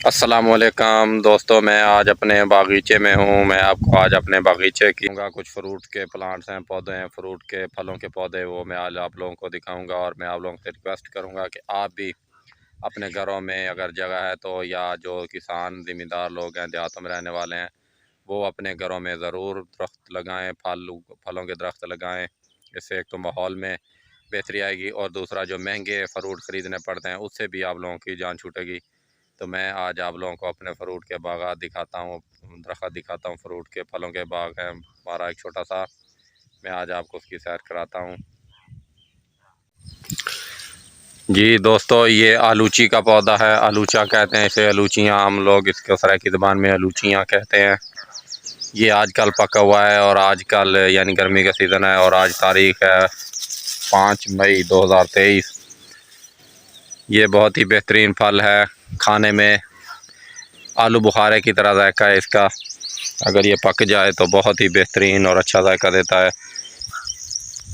अस्सलामुअलैकुम दोस्तों, मैं आज अपने बागीचे में हूँ। मैं आपको आज अपने बागीचे की कुछ फ्रूट के प्लांट्स हैं, पौधे हैं, फ्रूट के फलों के पौधे, वो मैं आज आप लोगों को दिखाऊंगा। और मैं आप लोगों से रिक्वेस्ट करूँगा कि आप भी अपने घरों में अगर जगह है तो, या जो किसान ज़िम्मेदार लोग हैं, देहातों में रहने वाले हैं, वो अपने घरों में ज़रूर दरख्त लगाएँ, फलों के दरख्त लगाएँ। इससे एक तो माहौल में बेहतरी आएगी, और दूसरा जो महंगे फ़रूट ख़रीदने पड़ते हैं उससे भी आप लोगों की जान छूटेगी। तो मैं आज आप लोगों को अपने फ़रूट के बागात दिखाता हूँ, दरख्त दिखाता हूँ। फ्रूट के फलों के बाग हैं हमारा एक छोटा सा, मैं आज आपको उसकी सैर कराता हूँ। जी दोस्तों, ये आलूची का पौधा है, आलूचा कहते हैं इसे, आलूचियाँ हम लोग इसको सराइकी ज़बान में आलूचियाँ कहते हैं। ये आजकल पका हुआ है, और आजकल यानी गर्मी का सीज़न है, और आज तारीख़ है 5 मई 2023। ये बहुत ही बेहतरीन फल है, खाने में आलू बुखारे की तरह जायका है इसका। अगर ये पक जाए तो बहुत ही बेहतरीन और अच्छा जायका देता है।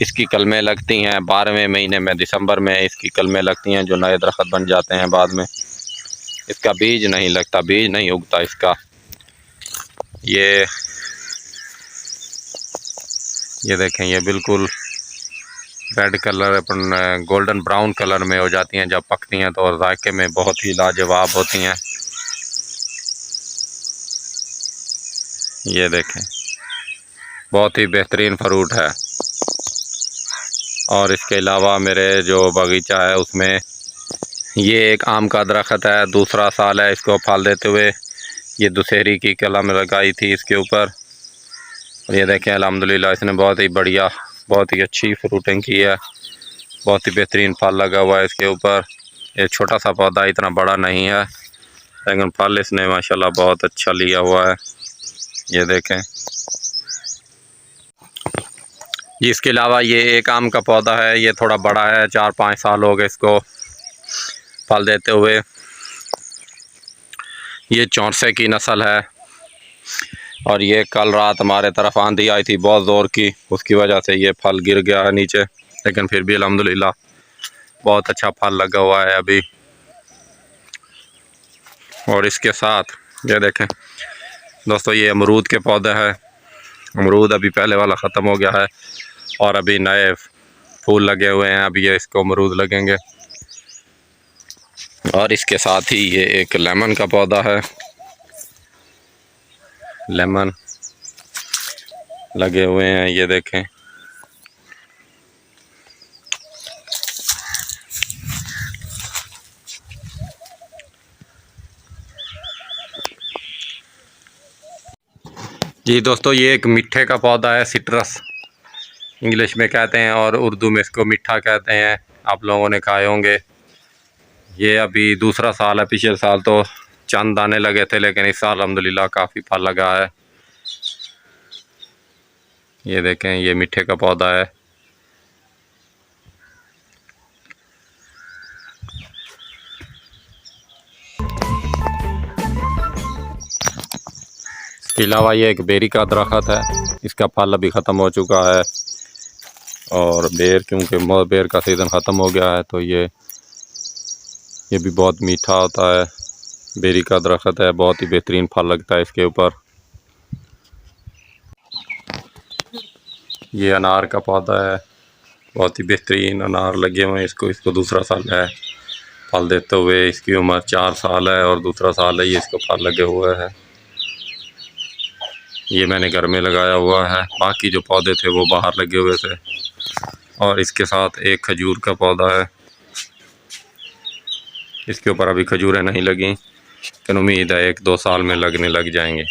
इसकी कलमें लगती हैं 12वें महीने में, दिसंबर में इसकी कलमें लगती हैं, जो नए दरख्त बन जाते हैं बाद में। इसका बीज नहीं लगता, बीज नहीं उगता इसका। ये देखें, ये बिल्कुल रेड कलर, अपन गोल्डन ब्राउन कलर में हो जाती हैं जब पकती हैं, तो जायके में बहुत ही लाजवाब होती हैं। ये देखें, बहुत ही बेहतरीन फ्रूट है। और इसके अलावा मेरे जो बगीचा है उसमें ये एक आम का दरख्त है, दूसरा साल है इसको फल देते हुए। ये दुशहरी की कलम लगाई थी इसके ऊपर, और ये देखें अल्हम्दुलिल्लाह इसने बहुत ही बढ़िया, बहुत ही अच्छी फ्रूटिंग की है। बहुत ही बेहतरीन फल लगा हुआ है इसके ऊपर। ये छोटा सा पौधा, इतना बड़ा नहीं है, लेकिन फल इसने माशाल्लाह बहुत अच्छा लिया हुआ है। ये देखें। इसके अलावा ये एक आम का पौधा है, ये थोड़ा बड़ा है, 4-5 साल हो गए इसको फल देते हुए। ये चौंसे की नस्ल है, और ये कल रात हमारे तरफ आंधी आई थी बहुत ज़ोर की, उसकी वजह से ये फल गिर गया है नीचे, लेकिन फिर भी अल्हम्दुलिल्लाह बहुत अच्छा फल लगा हुआ है अभी। और इसके साथ ये देखें दोस्तों, ये अमरूद के पौधे हैं। अमरूद अभी पहले वाला ख़त्म हो गया है, और अभी नए फूल लगे हुए हैं, अभी ये इसको अमरूद लगेंगे। और इसके साथ ही ये एक लेमन का पौधा है, लेमन लगे हुए हैं, ये देखें। जी दोस्तों, ये एक मीठे का पौधा है, सिट्रस इंग्लिश में कहते हैं, और उर्दू में इसको मीठा कहते हैं, आप लोगों ने खाए होंगे। ये अभी दूसरा साल है, पिछले साल तो चंद दाने लगे थे, लेकिन इस साल अल्हम्दुलिल्लाह काफ़ी फल लगा है। ये देखें, ये मीठे का पौधा है। इसके अलावा ये एक बेरी का दरख्त है, इसका फल अभी ख़त्म हो चुका है, और क्योंकि बेर का सीज़न ख़त्म हो गया है, तो ये भी बहुत मीठा होता है। बेरी का दरख्त है, बहुत ही बेहतरीन फल लगता है इसके ऊपर। ये अनार का पौधा है, बहुत ही बेहतरीन अनार लगे हुए हैं इसको दूसरा साल है फल देते हुए। इसकी उम्र 4 साल है, और दूसरा साल है ये इसको फल लगे हुए हैं। ये मैंने घर में लगाया हुआ है, बाकी जो पौधे थे वो बाहर लगे हुए थे। और इसके साथ एक खजूर का पौधा है, इसके ऊपर अभी खजूरें नहीं लगी, लेकिन उम्मीद है 1-2 साल में लगने लग जाएंगे।